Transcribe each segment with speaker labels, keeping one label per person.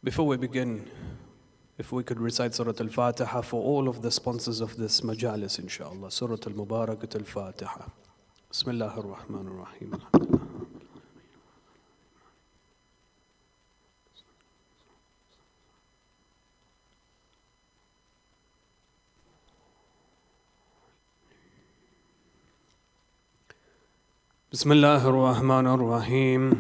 Speaker 1: Before we begin, if we could recite Surah Al-Fatiha for all of the sponsors of this majalis, inshallah. Surah Al-Mubarakat Al-Fatiha. Bismillah ar-Rahman ar-Rahim. Alhamdulillah. Bismillah ar-Rahman ar-Rahim.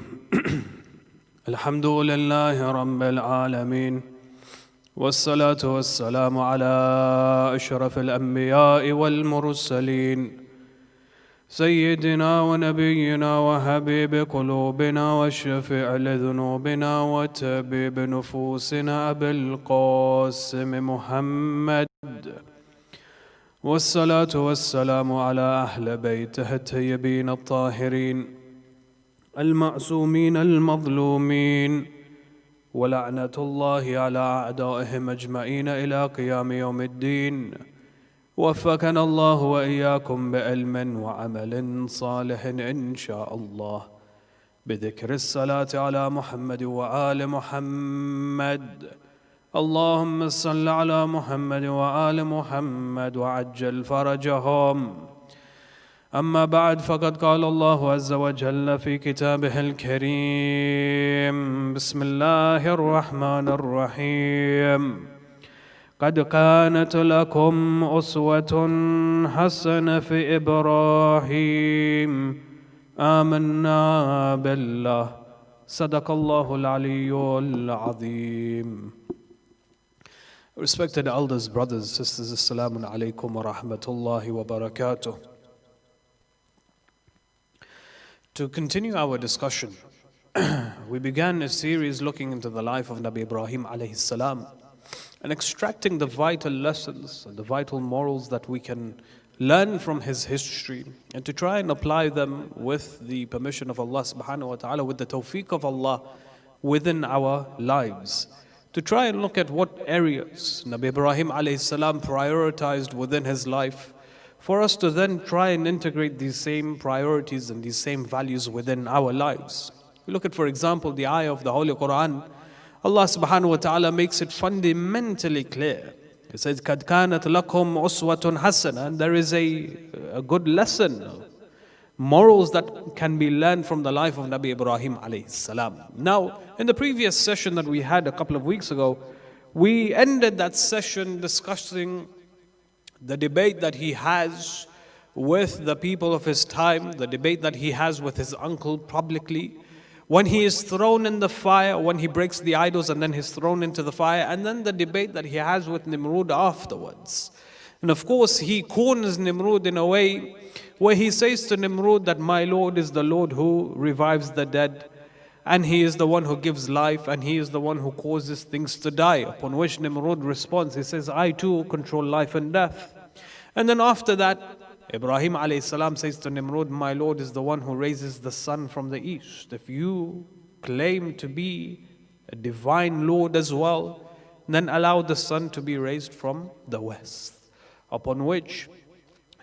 Speaker 1: Alhamdulillahi Rabbil Alameen. والصلاة والسلام على أشرف الأنبياء والمرسلين سيدنا ونبينا وحبيب قلوبنا والشفيع لذنوبنا وطبيب نفوسنا أبي القاسم محمد والصلاة والسلام على أهل بيته الطيبين الطاهرين المعصومين المظلومين ولعنة الله على أعدائهم أجمعين إلى قيام يوم الدين. وفقنا الله وإياكم بعلم وعمل صالح إن شاء الله، بذكر الصلاة على محمد وآل محمد. اللهم صل على محمد وآل محمد وعجل فرجهم. أما بعد، فقد قال الله عز وجل في كتابه الكريم: بسم الله الرحمن الرحيم. قد كانت لكم أسوة حسنة في إبراهيم آمنا بالله صدق الله العلي العظيم. Respected elders, brothers, sisters, assalamu alaikum wa rahmatullahi wa barakatuh. To continue our discussion, we began a series looking into the life of Nabi Ibrahim alayhi salam and extracting the vital lessons and the vital morals that we can learn from his history, and to try and apply them with the permission of Allah subhanahu wa ta'ala, with the tawfiq of Allah within our lives. To try and look at what areas Nabi Ibrahim alayhi salam prioritized within his life, for us to then try and integrate these same priorities and these same values within our lives. We look at, for example, the ayah of the Holy Quran. Allah subhanahu wa ta'ala makes it fundamentally clear. It says, قَدْ كَانَتْ لَكُمْ أُسْوَةٌ حَسَنَةٌ. And there is a good lesson, morals that can be learned from the life of Nabi Ibrahim alayhi salam. Now, in the previous session that we had a couple of weeks ago, we ended that session discussing the debate that he has with the people of his time, the debate that he has with his uncle publicly, when he is thrown in the fire, when he breaks the idols and then he's thrown into the fire, and then the debate that he has with Nimrud afterwards. And of course, he corners Nimrud in a way where he says to Nimrud that my Lord is the Lord who revives the dead, and he is the one who gives life, and he is the one who causes things to die. Upon which Nimrud responds, he says, I too control life and death. And then after that, Ibrahim alayhi salam says to Nimrud, my Lord is the one who raises the sun from the east. If you claim to be a divine Lord as well, then allow the sun to be raised from the west. Upon which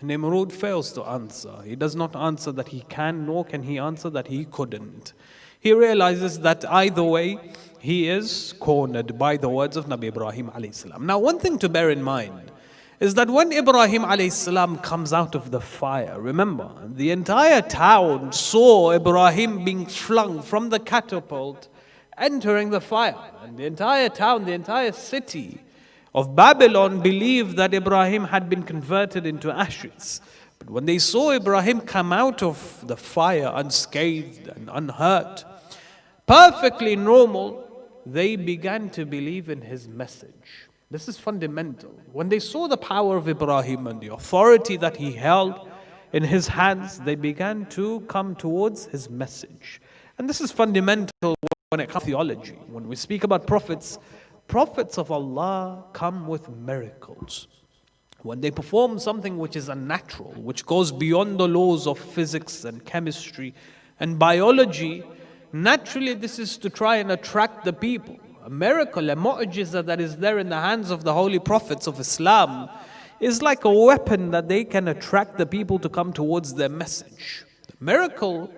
Speaker 1: Nimrud fails to answer. He does not answer that he can, nor can he answer that he couldn't. He realizes that either way, he is cornered by the words of Nabi Ibrahim alayhi salam. Now, one thing to bear in mind is that when Ibrahim alayhi salam comes out of the fire, remember, the entire town saw Ibrahim being flung from the catapult, entering the fire. And the entire town, the entire city of Babylon believed that Ibrahim had been converted into ashes. But when they saw Ibrahim come out of the fire unscathed and unhurt, perfectly normal, they began to believe in his message. This is fundamental. When they saw the power of Ibrahim and the authority that he held in his hands, they began to come towards his message. And this is fundamental when it comes to theology. When we speak about prophets, prophets of Allah come with miracles. When they perform something which is unnatural, which goes beyond the laws of physics and chemistry and biology, naturally this is to try and attract the people. A miracle, a mu'jiza that is there in the hands of the holy prophets of Islam is like a weapon that they can attract the people to come towards their message. The miracle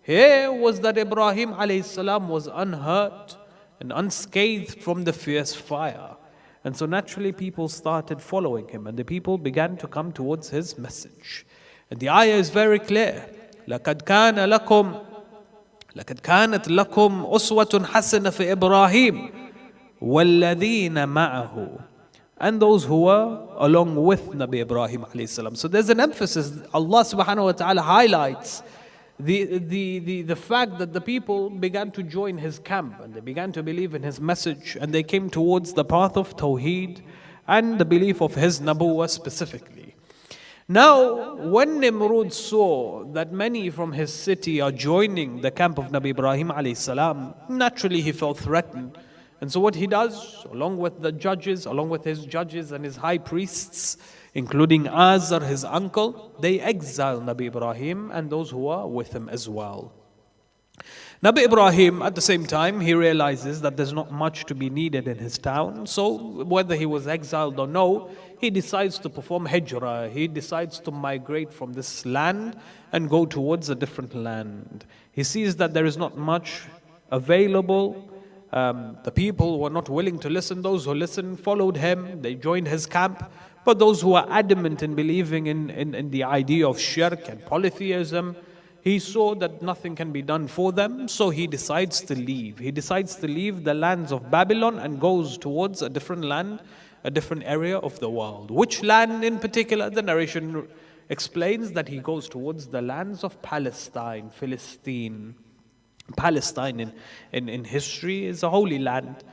Speaker 1: here was that Ibrahim alayhi salam was unhurt and unscathed from the fierce fire. And so naturally people started following him and the people began to come towards his message. And the ayah is very clear. لَقَدْ كَانَتْ لَكُمْ أُسْوَةٌ حَسَنَةٌ فِي إِبْرَاهِيمَ وَالَّذِينَ مَعَهُ, and those who were along with Nabi Ibrahim alayhi salam. So there's an emphasis. Allah subhanahu wa ta'ala highlights the fact that the people began to join his camp and they began to believe in his message and they came towards the path of Tawheed and the belief of his Nabuwah specifically. Now, when Nimrod saw that many from his city are joining the camp of Nabi Ibrahim alayhi salam, naturally he felt threatened. And so what he does, along with his judges and his high priests, including Azar, his uncle, they exile Nabi Ibrahim and those who are with him as well. Nabi Ibrahim, at the same time, he realizes that there's not much to be needed in his town. So whether he was exiled or no, he decides to perform hijrah. He decides to migrate from this land and go towards a different land. He sees that there is not much available. The people were not willing to listen. Those who listened followed him. They joined his camp. But those who are adamant in believing in the idea of shirk and polytheism, he saw that nothing can be done for them, so he decides to leave. He decides to leave the lands of Babylon and goes towards a different land, a different area of the world. Which land in particular? The narration explains that he goes towards the lands of Palestine, Philistine. Palestine in history is a holy land.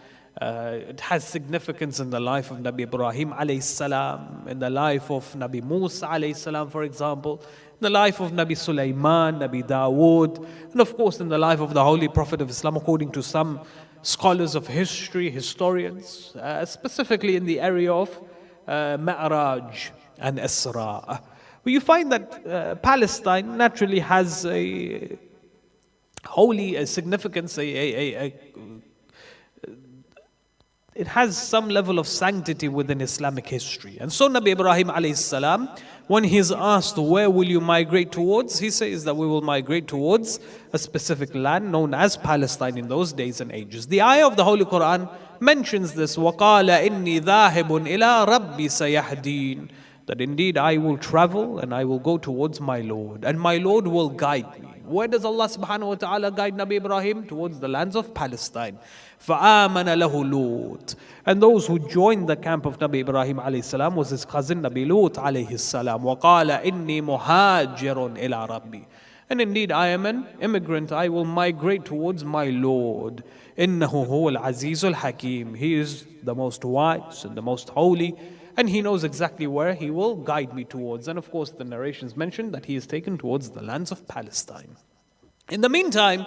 Speaker 1: It has significance in the life of Nabi Ibrahim alayhi salam, in the life of Nabi Musa alayhi salam, for example, in the life of Nabi Sulaiman, Nabi Dawood, and of course in the life of the Holy Prophet of Islam, according to some scholars of history, historians, specifically in the area of Mi'raj and Isra. But you find that Palestine naturally has a holy significance, it has some level of sanctity within Islamic history. And so Nabi Ibrahim alayhi salam, when he is asked, where will you migrate towards? He says that we will migrate towards a specific land known as Palestine in those days and ages. The ayah of the Holy Quran mentions this, وَقَالَ إِنِّي ذَاهِبٌ إِلَىٰ رَبِّي سَيَهْدِينَ, that indeed I will travel and I will go towards my Lord, and my Lord will guide me. Where does Allah subhanahu wa ta'ala guide Nabi Ibrahim? Towards the lands of Palestine. فَآمَنَ لَهُ لُوط, and those who joined the camp of Nabi Ibrahim alayhi salam was his cousin Nabi Lut alayhi salam. وَقَالَ إِنِّي مُهَاجِرٌ إِلَىٰ رَبِّي, and indeed I am an immigrant, I will migrate towards my Lord. إِنَّهُ هُوَ الْعَزِيزُ الْحَكِيمُ, he is the most wise and the most holy, and he knows exactly where he will guide me towards. And of course the narrations mention that he is taken towards the lands of Palestine. In the meantime,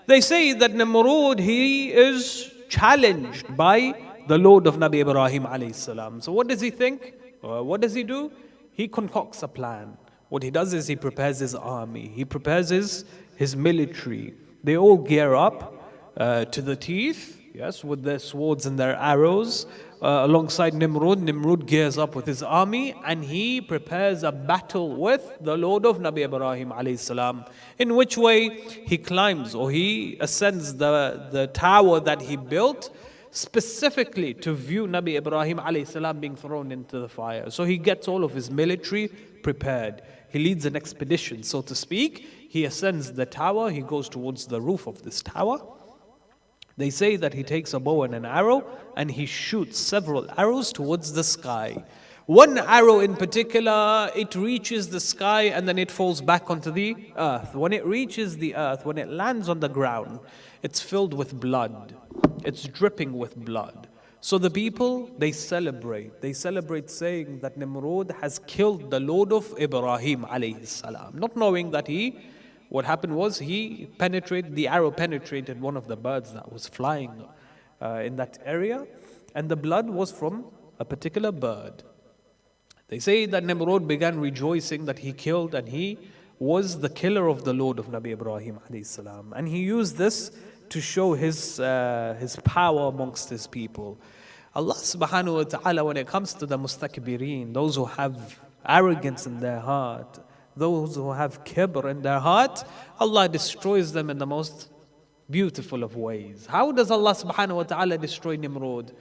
Speaker 1: they say that Nimrod, he is challenged by the Lord of Nabi Ibrahim alayhi salam. So what does he think? What does he do? He concocts a plan. What he does is he prepares his army. He prepares his military. They all gear up to the teeth, yes, with their swords and their arrows. Alongside Nimrod, Nimrod gears up with his army and he prepares a battle with the Lord of Nabi Ibrahim alayhi salam. In which way? He climbs or he ascends the tower that he built specifically to view Nabi Ibrahim alayhi salam being thrown into the fire. So he gets all of his military prepared. He leads an expedition, so to speak. He ascends the tower, he goes towards the roof of this tower. They say that he takes a bow and an arrow and he shoots several arrows towards the sky. One arrow in particular, it reaches the sky and then it falls back onto the earth. When it reaches the earth, when it lands on the ground, it's filled with blood. It's dripping with blood. So the people, they celebrate. They celebrate saying that Nimrod has killed the Lord of Ibrahim alayhi salam. Not knowing that what happened was the arrow penetrated one of the birds that was flying in that area, and the blood was from a particular bird. They say that Nimrod began rejoicing that he killed, and he was the killer of the Lord of Nabi Ibrahim alayhi salam. And he used this to show his power amongst his people. Allah subhanahu wa ta'ala, when it comes to the mustakbirin, those who have arrogance in their heart, those who have kibr in their heart, Allah destroys them in the most beautiful of ways. How does Allah subhanahu wa ta'ala destroy Nimrod?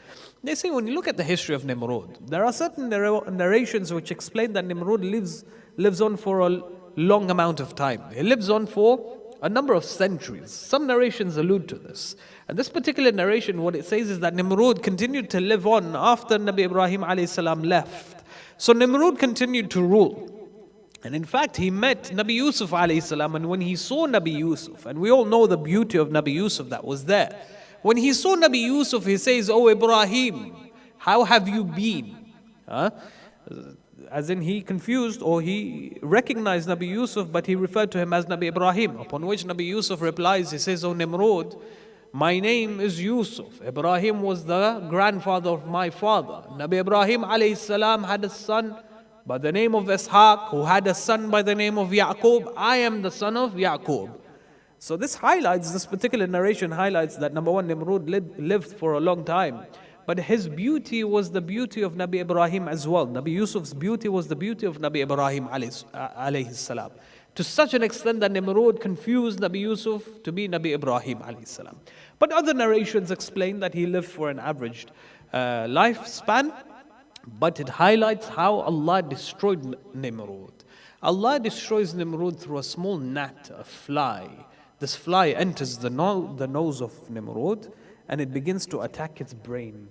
Speaker 1: They say when you look at the history of Nimrod, there are certain narrations which explain that Nimrod lives on for a long amount of time. He lives on for a number of centuries. Some narrations allude to this. And this particular narration, what it says is that Nimrod continued to live on after Nabi Ibrahim alayhi salam left. So Nimrod continued to rule. And in fact, he met Nabi Yusuf alayhi salam, and when he saw Nabi Yusuf, and we all know the beauty of Nabi Yusuf that was there. When he saw Nabi Yusuf, he says, "Oh Ibrahim, how have you been?" As in he confused, or he recognized Nabi Yusuf, but he referred to him as Nabi Ibrahim. Upon which Nabi Yusuf replies, he says, "Oh Nimrod, my name is Yusuf. Ibrahim was the grandfather of my father. Nabi Ibrahim alayhi salam had a son by the name of Ishaq, who had a son by the name of Yaqub. I am the son of Yaqub." So this particular narration highlights that number one, Nimrod lived for a long time. But his beauty was the beauty of Nabi Ibrahim as well. Nabi Yusuf's beauty was the beauty of Nabi Ibrahim alayhi salam. To such an extent that Nimrod confused Nabi Yusuf to be Nabi Ibrahim alayhi salam. But other narrations explain that he lived for an averaged lifespan. But it highlights how Allah destroyed Nimrod. Allah destroys Nimrod through a small gnat, a fly. This fly enters the nose of Nimrod and it begins to attack its brain.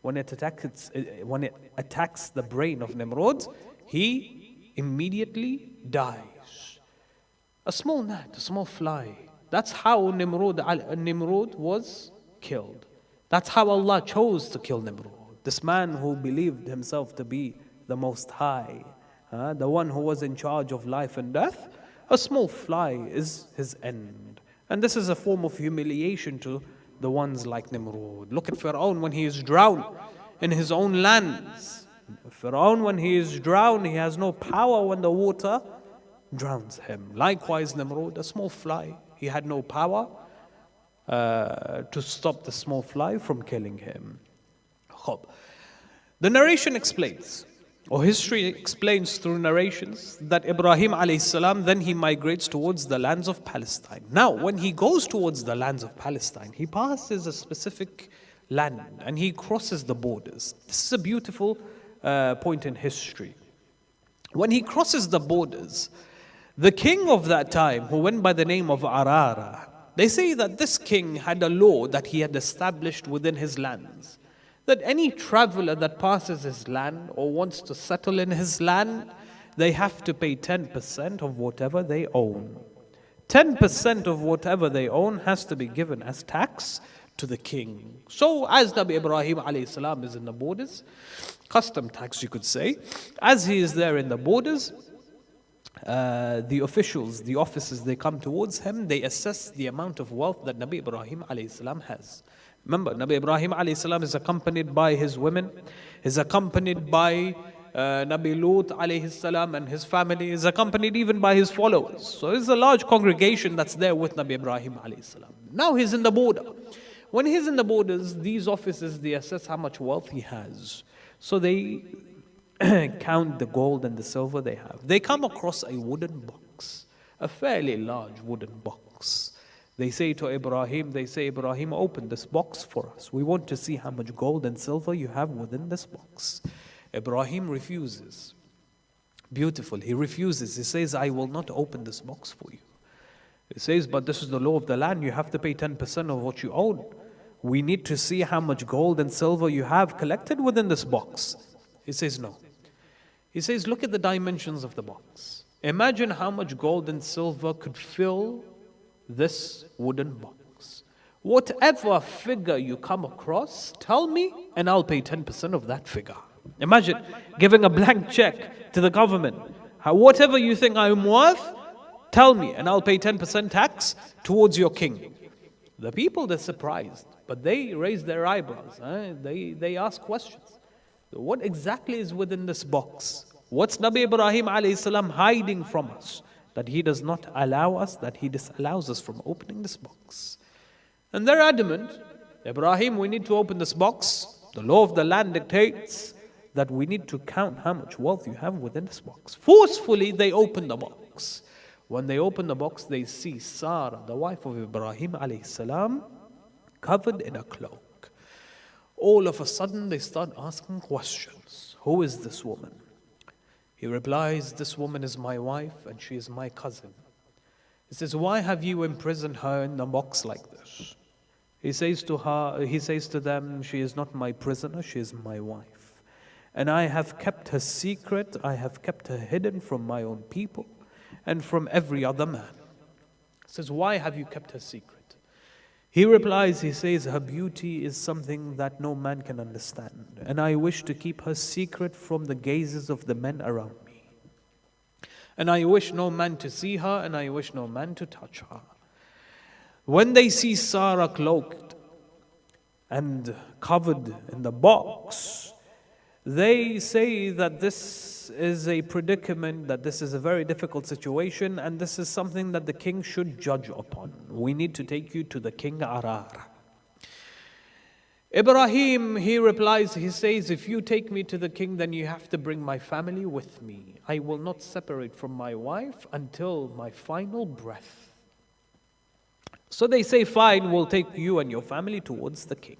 Speaker 1: When it attacks the brain of Nimrod, he immediately dies. A small gnat, a small fly. That's how Nimrod was killed. That's how Allah chose to kill Nimrod. This man who believed himself to be the Most High, the one who was in charge of life and death, a small fly is his end. And this is a form of humiliation to the ones like Nimrod. Look at Pharaoh when he is drowned in his own lands. Pharaoh, when he is drowned, he has no power when the water drowns him. Likewise, Nimrod, a small fly, he had no power to stop the small fly from killing him. The narration explains, or history explains through narrations, that Ibrahim alayhi salam, then he migrates towards the lands of Palestine. Now, when he goes towards the lands of Palestine, he passes a specific land and he crosses the borders. This is a beautiful point in history. When he crosses the borders, the king of that time, who went by the name of Arara, they say that this king had a law that he had established within his lands, that any traveler that passes his land or wants to settle in his land, they have to pay 10% of whatever they own. 10% of whatever they own has to be given as tax to the king. So as Nabi Ibrahim alayhi salam is in the borders, custom tax you could say, as he is there in the borders, the officials, the officers, they come towards him, they assess the amount of wealth that Nabi Ibrahim alayhi salam has. Remember, Nabi Ibrahim alayhi salam is accompanied by his women, is accompanied by Nabi Lut alayhi salam and his family, is accompanied even by his followers. So there's a large congregation that's there with Nabi Ibrahim alayhi salam. Now he's in the border. When he's in the borders, these officers, they assess how much wealth he has. So they count the gold and the silver they have. They come across a wooden box, a fairly large wooden box. They say to Ibrahim, Ibrahim, open this box for us. We want to see how much gold and silver you have within this box. Ibrahim refuses. Beautiful, he refuses. He says, I will not open this box for you. He says, but this is the law of the land. You have to pay 10% of what you own. We need to see how much gold and silver you have collected within this box. He says, no. He says, look at the dimensions of the box. Imagine how much gold and silver could fill this wooden box. Whatever figure you come across, tell me and I'll pay 10% of that figure. Imagine giving a blank check to the government. Whatever you think I'm worth, tell me and I'll pay 10% tax towards your king. The people, they're surprised, but they raise their eyebrows. They ask questions. What exactly is within this box? What's Nabi Ibrahim alayhi salam hiding from us, that he does not allow us, that he disallows us from opening this box? And they're adamant, Ibrahim, we need to open this box. The law of the land dictates that we need to count how much wealth you have within this box. Forcefully, they open the box. When they open the box, they see Sarah, the wife of Ibrahim alayhi salam, covered in a cloak. All of a sudden, they start asking questions. Who is this woman? He replies, this woman is my wife and she is my cousin. He says, why have you imprisoned her in a box like this? He says to them, she is not my prisoner, she is my wife. And I have kept her secret, I have kept her hidden from my own people and from every other man. He says, why have you kept her secret? He replies, he says, her beauty is something that no man can understand. And I wish to keep her secret from the gazes of the men around me. And I wish no man to see her, and I wish no man to touch her. When they see Sarah cloaked and covered in the box, they say that this is a predicament, that this is a very difficult situation, and this is something that the king should judge upon. We need to take you to the king Arar. Ibrahim, he replies, he says, if you take me to the king, then you have to bring my family with me. I will not separate from my wife until my final breath. So they say, fine, we'll take you and your family towards the king.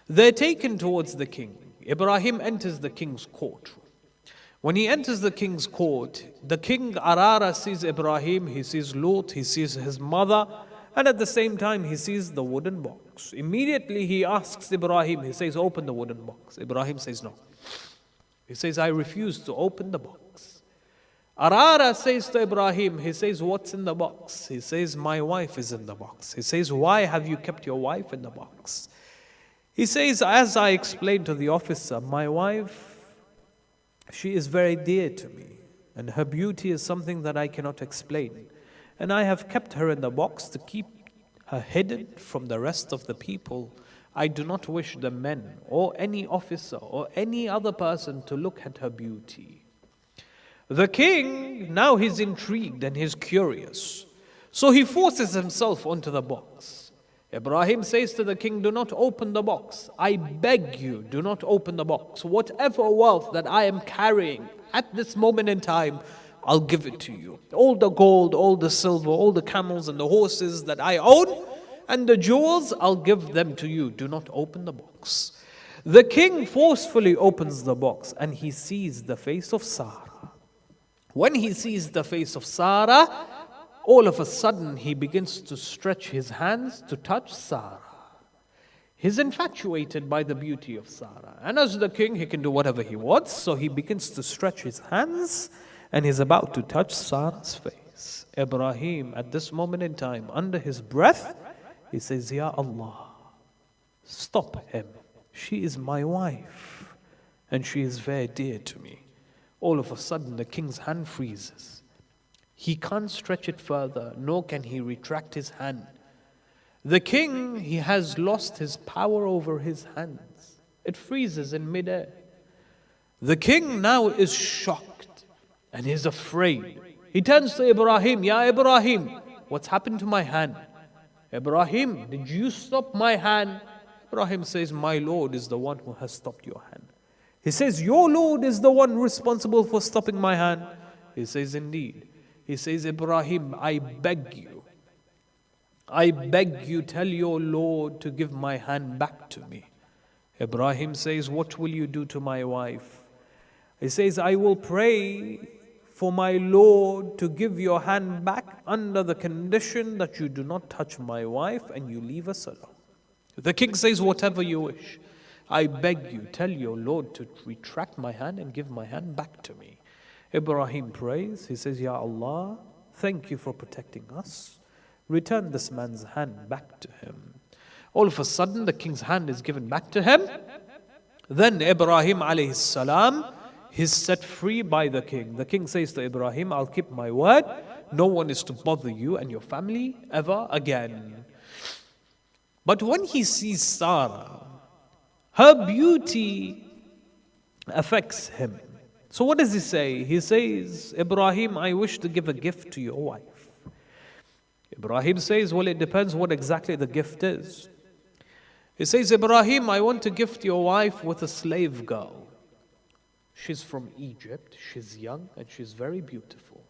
Speaker 1: They're taken towards the king. Ibrahim enters the king's courtroom. When he enters the king's court, the king Arara sees Ibrahim, he sees Lut, he sees his mother, and at the same time he sees the wooden box. Immediately he asks Ibrahim, he says, open the wooden box. Ibrahim says no. He says, I refuse to open the box. Arara says to Ibrahim, he says, what's in the box? He says, my wife is in the box. He says, why have you kept your wife in the box? He says, as I explained to the officer, my wife, she is very dear to me, and her beauty is something that I cannot explain. And I have kept her in the box to keep her hidden from the rest of the people. I do not wish the men or any officer or any other person to look at her beauty. The king, now he's intrigued and he's curious. So he forces himself onto the box. Ibrahim says to the king, do not open the box. I beg you, do not open the box. Whatever wealth that I am carrying at this moment in time, I'll give it to you. All the gold, all the silver, all the camels and the horses that I own, and the jewels, I'll give them to you. Do not open the box. The king forcefully opens the box and he sees the face of Sarah. When he sees the face of Sarah, all of a sudden he begins to stretch his hands to touch Sarah. He's infatuated by the beauty of Sarah. And as the king, he can do whatever he wants. So he begins to stretch his hands and he's about to touch Sarah's face. Ibrahim, at this moment in time, under his breath, he says, Ya Allah, stop him. She is my wife and she is very dear to me. All of a sudden, the king's hand freezes. He can't stretch it further, nor can he retract his hand. The king, he has lost his power over his hands. It freezes in midair. The king now is shocked and is afraid. He turns to Ibrahim, Ya Ibrahim, what's happened to my hand? Ibrahim, did you stop my hand? Ibrahim says, my Lord is the one who has stopped your hand. He says, your Lord is the one responsible for stopping my hand. He says, indeed. He says, Ibrahim, I beg you, tell your Lord to give my hand back to me. Ibrahim says, what will you do to my wife? He says, I will pray for my Lord to give your hand back under the condition that you do not touch my wife and you leave us alone. The king says, whatever you wish. I beg you, tell your Lord to retract my hand and give my hand back to me. Ibrahim prays. He says, Ya Allah, thank you for protecting us. Return this man's hand back to him. All of a sudden, the king's hand is given back to him. Then Ibrahim alayhi salam is set free by the king. The king says to Ibrahim, I'll keep my word. No one is to bother you and your family ever again. But when he sees Sarah, her beauty affects him. So what does he say? He says, Ibrahim, I wish to give a gift to your wife. Ibrahim says, well, it depends what exactly the gift is. He says, Ibrahim, I want to gift your wife with a slave girl. She's from Egypt, she's young, and she's very beautiful.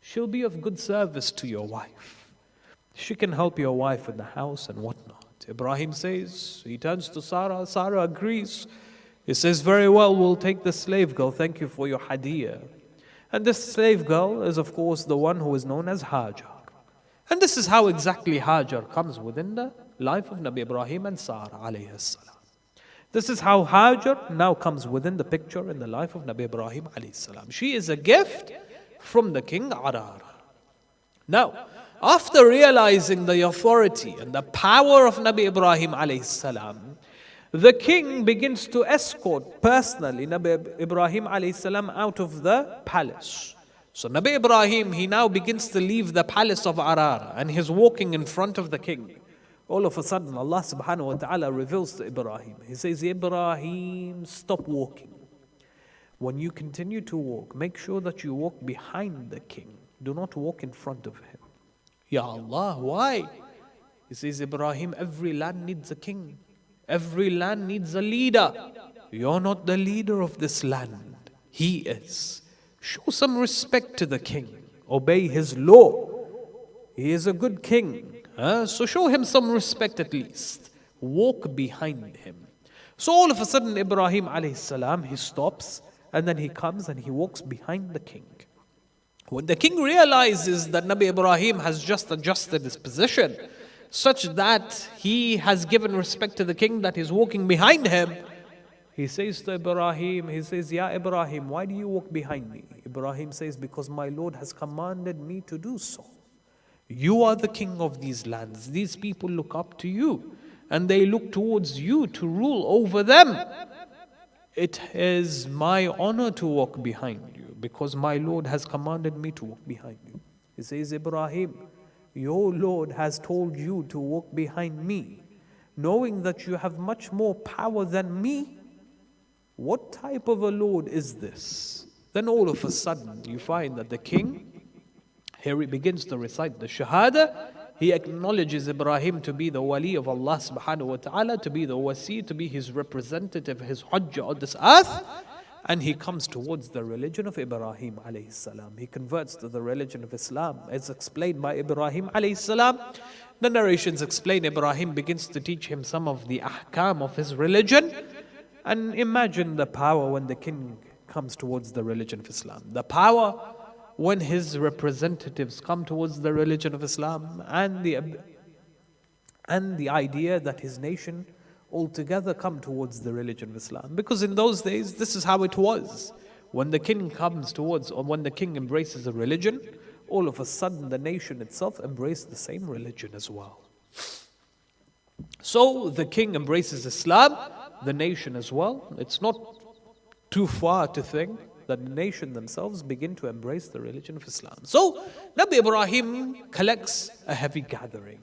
Speaker 1: She'll be of good service to your wife. She can help your wife in the house and whatnot. Ibrahim says, he turns to Sarah. Sarah agrees. He says, very well, we'll take the slave girl. Thank you for your hadiyah. And this slave girl is, of course, the one who is known as Hajar. And this is how exactly Hajar comes within the life of Nabi Ibrahim and Sarah alayhi salam. This is how Hajar now comes within the picture in the life of Nabi Ibrahim alayhi salam. She is a gift from the king Arara. Now, after realizing the authority and the power of Nabi Ibrahim alayhi salam, the king begins to escort personally Nabi Ibrahim alayhi salam out of the palace. So Nabi Ibrahim, he now begins to leave the palace of Arara and he's walking in front of the king. All of a sudden, Allah subhanahu wa ta'ala reveals to Ibrahim. He says, Ibrahim, stop walking. When you continue to walk, make sure that you walk behind the king. Do not walk in front of him. Ya Allah, why? He says, Ibrahim, every land needs a king. Every land needs a leader. You're not the leader of this land. He is. Show some respect to the king. Obey his law. He is a good king. So show him some respect at least. Walk behind him. So all of a sudden, Ibrahim alayhi salam, he stops and then he comes and he walks behind the king. When the king realizes that Nabi Ibrahim has just adjusted his position such that he has given respect to the king, that he's walking behind him, he says to Ibrahim, he says, Ya Ibrahim, why do you walk behind me? Ibrahim says, because my Lord has commanded me to do so. You are the king of these lands. These people look up to you and they look towards you to rule over them. It is my honor to walk behind you because my Lord has commanded me to walk behind you. He says, Ibrahim, your Lord has told you to walk behind me, knowing that you have much more power than me. What type of a Lord is this? Then all of a sudden you find that the king, here he begins to recite the Shahada. He acknowledges Ibrahim to be the wali of Allah subhanahu wa ta'ala, to be the wasi, to be his representative, his hujjah on this earth. And he comes towards the religion of Ibrahim alayhi salam. He converts to the religion of Islam, as explained by Ibrahim alayhi salam. The narrations explain Ibrahim begins to teach him some of the ahkam of his religion. And imagine the power when the king comes towards the religion of Islam. The power when his representatives come towards the religion of Islam, and the idea that his nation altogether come towards the religion of Islam. Because in those days, this is how it was. When the king comes towards, or when the king embraces a religion, all of a sudden the nation itself embraced the same religion as well. So the king embraces Islam, the nation as well. It's not too far to think that the nation themselves begin to embrace the religion of Islam. So Nabi Ibrahim collects a heavy gathering.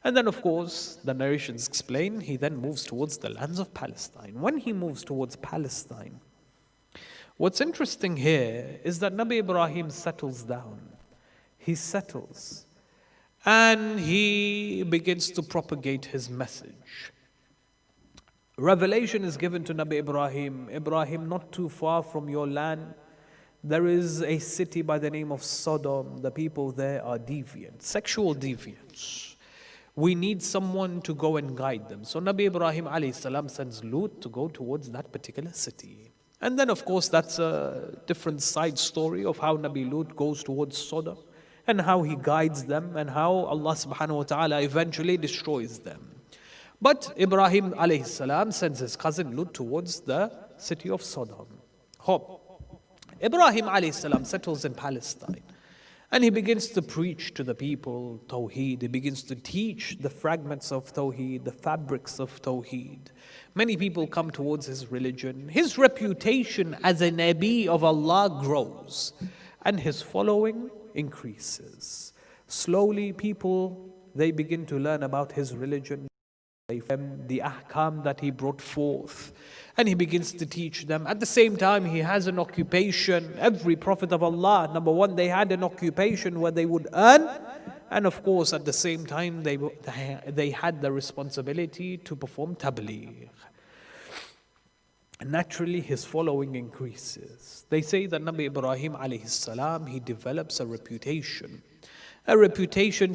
Speaker 1: And then, of course, the narrations explain, he then moves towards the lands of Palestine. When he moves towards Palestine, what's interesting here is that Nabi Ibrahim settles down. He settles. And he begins to propagate his message. Revelation is given to Nabi Ibrahim. Ibrahim, not too far from your land, there is a city by the name of Sodom. The people there are deviant, sexual deviants. We need someone to go and guide them. So Nabi Ibrahim alayhi salam sends Lut to go towards that particular city. And then, of course, that's a different side story of how Nabi Lut goes towards Sodom and how he guides them and how Allah subhanahu wa ta'ala eventually destroys them. But Ibrahim alayhi salam sends his cousin Lut towards the city of Sodom. Ibrahim alayhi salam settles in Palestine. And he begins to preach to the people Tawheed. He begins to teach the fragments of Tawheed, the fabrics of Tawheed. Many people come towards his religion. His reputation as a Nabi of Allah grows. And his following increases. Slowly people, they begin to learn about his religion, the ahkam that he brought forth. And he begins to teach them. At the same time, he has an occupation. Every prophet of Allah, number one, they had an occupation where they would earn And of course, at the same time, they had the responsibility to perform tabligh. Naturally, his following increases. They say that Nabi Ibrahim alayhi salam, he develops a reputation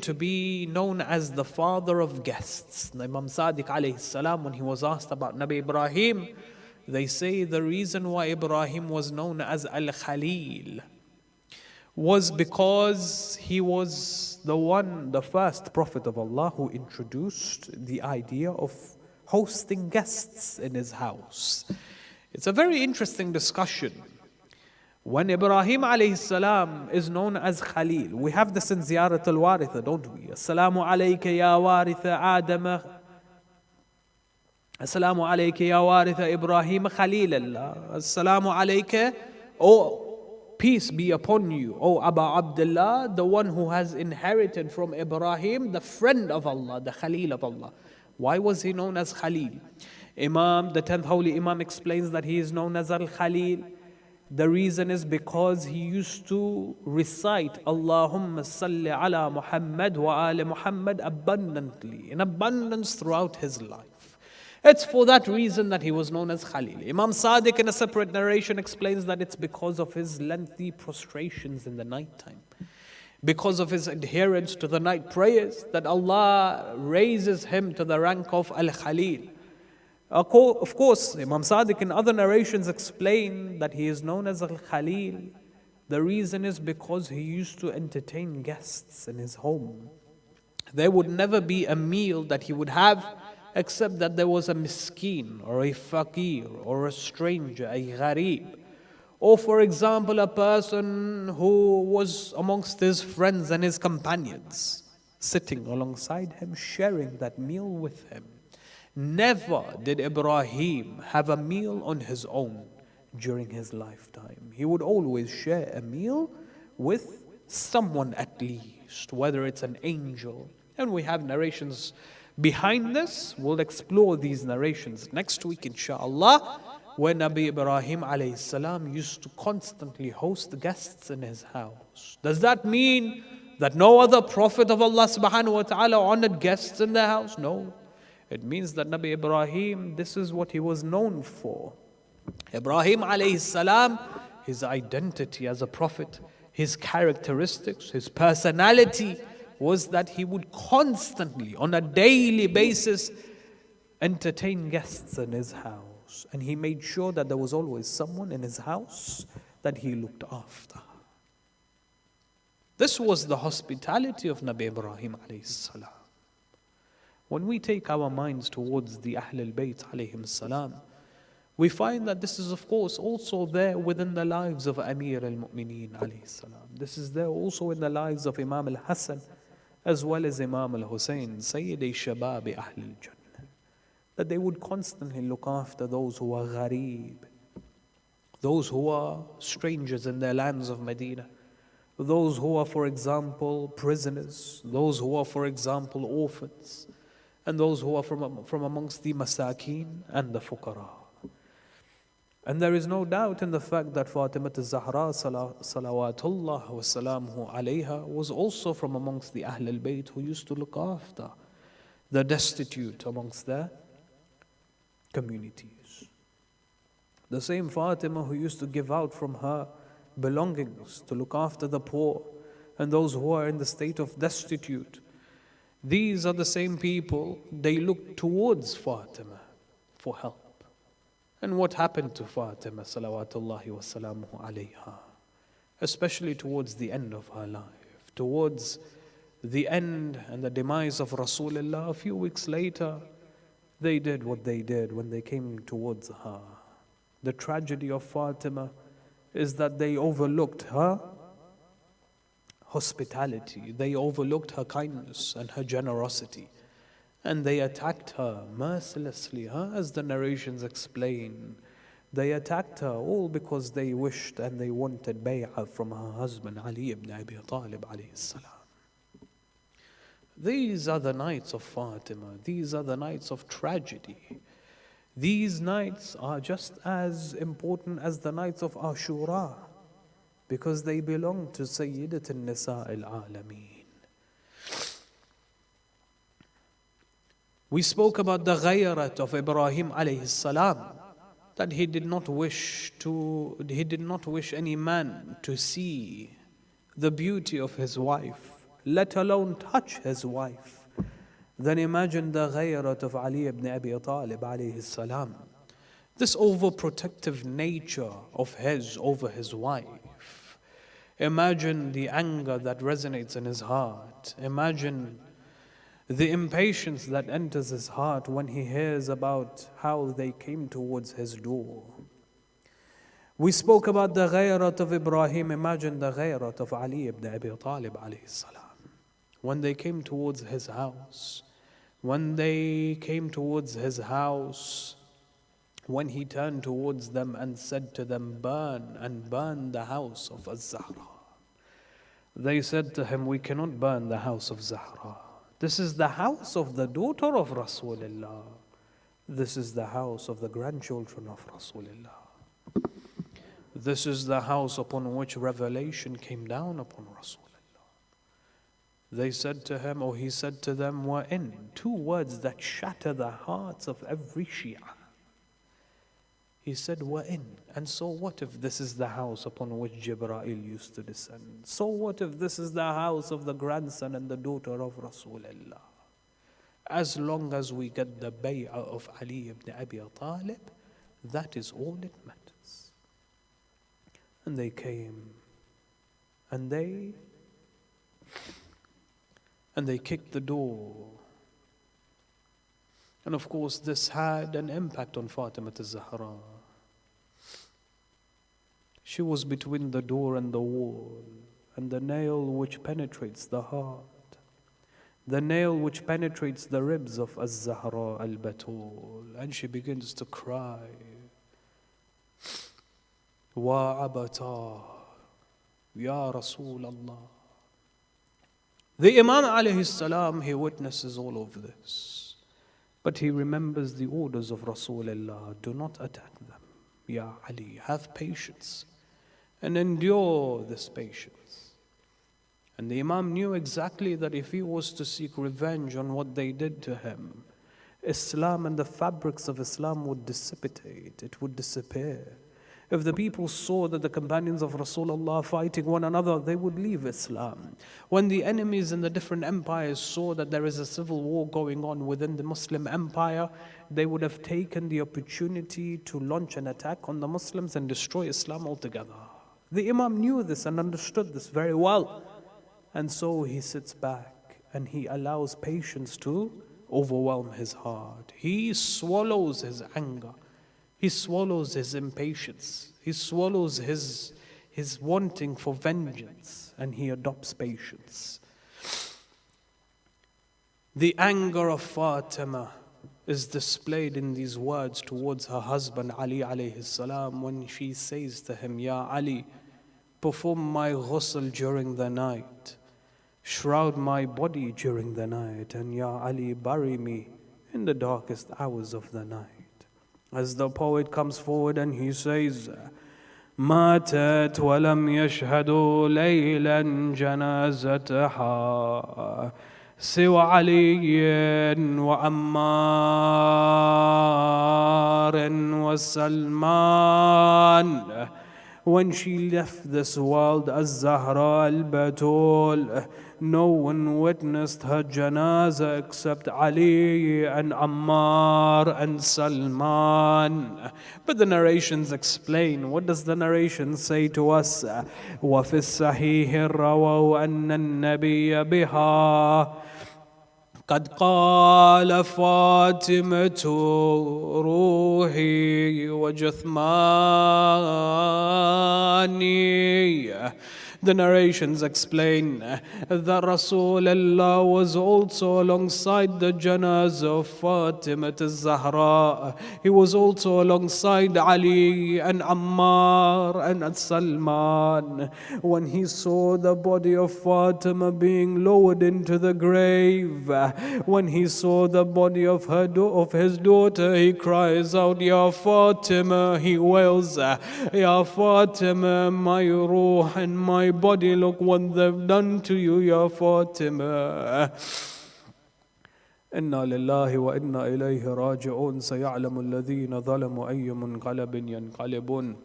Speaker 1: to be known as the father of guests. Imam Sadiq alayhi salam, when he was asked about Nabi Ibrahim, they say the reason why Ibrahim was known as Al-Khalil was because he was the first prophet of Allah who introduced the idea of hosting guests in his house. It's a very interesting discussion. When Ibrahim alayhi salam is known as Khalil, we have this in Ziyarat al-Waritha, don't we? Assalamu alayka ya waritha Adam. Assalamu alayka ya waritha Ibrahim Khalilullah. Assalamu alayka, oh, peace be upon you, O Aba Abdullah, the one who has inherited from Ibrahim, the friend of Allah, the Khalil of Allah. Why was he known as Khalil? The 10th Holy Imam explains that he is known as Al-Khalil. The reason is because he used to recite Allahumma salli ala Muhammad wa ali Muhammad abundantly, in abundance throughout his life. It's for that reason that he was known as Khalil. Imam Sadiq in a separate narration explains that it's because of his lengthy prostrations in the night time, because of his adherence to the night prayers, that Allah raises him to the rank of Al-Khalil. Of course, Imam Sadiq in other narrations explain that he is known as Al-Khalil. The reason is because he used to entertain guests in his home. There would never be a meal that he would have except that there was a miskin or a fakir or a stranger, a gharib. Or for example, a person who was amongst his friends and his companions, sitting alongside him, sharing that meal with him. Never did Ibrahim have a meal on his own during his lifetime. He would always share a meal with someone at least, whether it's an angel. And we have narrations behind this. We'll explore these narrations next week, inshallah, where Nabi Ibrahim alayhi salam used to constantly host guests in his house. Does that mean that no other prophet of Allah subhanahu wa ta'ala honored guests in their house? No. It means that Nabi Ibrahim, this is what he was known for. Ibrahim alayhi salam, his identity as a prophet, his characteristics, his personality was that he would constantly, on a daily basis, entertain guests in his house. And he made sure that there was always someone in his house that he looked after. This was the hospitality of Nabi Ibrahim alayhi salam. When we take our minds towards the Ahlul Bayt alayhim salam, we find that this is of course also there within the lives of Amir al-Mu'mineen alayhi salam. This is there also in the lives of Imam al-Hassan as well as Imam al-Husayn, Sayyidi Shababi Ahlul Jannah. That they would constantly look after those who are gharib, those who are strangers in their lands of Medina, those who are, for example, prisoners, those who are, for example, orphans, and those who are from amongst the masakeen and the fuqara. And there is no doubt in the fact that Fatima al-Zahra salawatullah wa salamuhu alayha was also from amongst the Ahlul Bayt who used to look after the destitute amongst their communities. The same Fatima who used to give out from her belongings to look after the poor and those who are in the state of destitute. These are the same people, they look towards Fatima for help. And what happened to Fatima salawatullahi wa salamuhu alayha, especially towards the end of her life, towards the end and the demise of Rasulullah, a few weeks later, they did what they did when they came towards her. The tragedy of Fatima is that they overlooked her hospitality, they overlooked her kindness and her generosity, and they attacked her mercilessly, as the narrations explain. They attacked her all because they wished and they wanted bay'ah from her husband Ali ibn Abi Talib alayhi salam. These are the nights of Fatima, these are the nights of tragedy. These nights are just as important as the nights of Ashura, because they belong to Sayyidat al-Nisa al-Alameen. We spoke about the ghayrat of Ibrahim alayhi salam, that he did not wish any man to see the beauty of his wife, let alone touch his wife. Then imagine the ghayrat of Ali ibn Abi Talib alayhi salam, this overprotective nature of his over his wife. Imagine the anger that resonates in his heart. Imagine the impatience that enters his heart when he hears about how they came towards his door. We spoke about the ghayrat of Ibrahim. Imagine the ghayrat of Ali ibn Abi Talib alayhi salam. When they came towards his house, when he turned towards them and said to them, burn the house of Az-Zahra. They said to him, we cannot burn the house of Zahra. This is the house of the daughter of Rasulullah. This is the house of the grandchildren of Rasulullah. This is the house upon which revelation came down upon Rasulullah. They said to him, or he said to them, we're in. Two words that shatter the hearts of every Shia. He said, we're in. And so what if this is the house upon which Jibreel used to descend? So what if this is the house of the grandson and the daughter of Rasulullah? As long as we get the bay'ah of Ali ibn Abi Talib, that is all it matters. And they came, and they kicked the door. And of course, this had an impact on Fatima az-Zahra. She was between the door and the wall, and the nail which penetrates the heart, the nail which penetrates the ribs of Az-Zahra al-Batul, and she begins to cry, Wa abata, Ya Rasulallah. The Imam alayhi salam, he witnesses all of this. But he remembers the orders of Rasulullah. Do not attack them. Ya Ali, have patience and endure this patience. And the Imam knew exactly that if he was to seek revenge on what they did to him, Islam and the fabrics of Islam would dissipate. It would disappear. If the people saw that the companions of Rasulullah fighting one another, they would leave Islam. When the enemies in the different empires saw that there is a civil war going on within the Muslim empire, they would have taken the opportunity to launch an attack on the Muslims and destroy Islam altogether. The Imam knew this and understood this very well. And so he sits back and he allows patience to overwhelm his heart. He swallows his anger. He swallows his impatience. He swallows his wanting for vengeance, and he adopts patience. The anger of Fatima is displayed in these words towards her husband Ali alayhi salam when she says to him, Ya Ali, perform my ghusl during the night, shroud my body during the night, and Ya Ali, bury me in the darkest hours of the night. As the poet comes forward and he says, ماتت ولم يشهدوا ليلا جنازتها سوى علي وعمار وسلمان. When she left this world, Az-Zahra al-Batul, no one witnessed her janazah except Ali and Ammar and Salman. But the narrations explain. What does the narration say to us? وَفِي الصَّحِيحِ رَوَوْا أَنَّ النَّبِيَّ بِهَا قد قال فاطمة روحي وجثماني. The narrations explain that Rasulullah was also alongside the janazah of Fatima az-Zahra. He was also alongside Ali and Ammar and Salman. When he saw the body of Fatima being lowered into the grave, when he saw the body of his daughter, he cries out, Ya Fatima, he wails, Ya Fatima, my ruh and my body, look what they've done to you, Ya Fatima. إنا لله وإنا إليه راجعون سيعلم الذين ظلموا أي منقلب ينقلبون.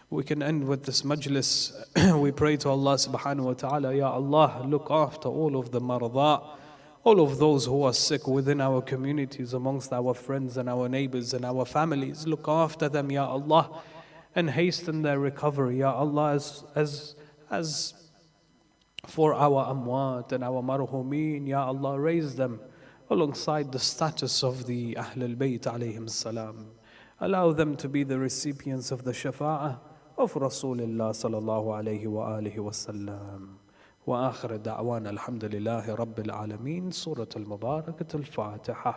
Speaker 1: We can end with this majlis. We pray to Allah subhanahu wa ta'ala, Ya Allah, look after all of the marada, all of those who are sick within our communities, amongst our friends and our neighbors and our families. Look after them, Ya Allah, and hasten their recovery, Ya Allah, as for our amwat and our marhumeen, Ya Allah, raise them alongside the status of the Ahlul Bayt alayhim salam. Allow them to be the recipients of the shafa'ah of Rasulullah sallallahu alayhi wa alihi wa sallam. Wa akhir da'wana alhamdulillahi rabbil alameen. Surah al-Mubarakat al-Fatiha.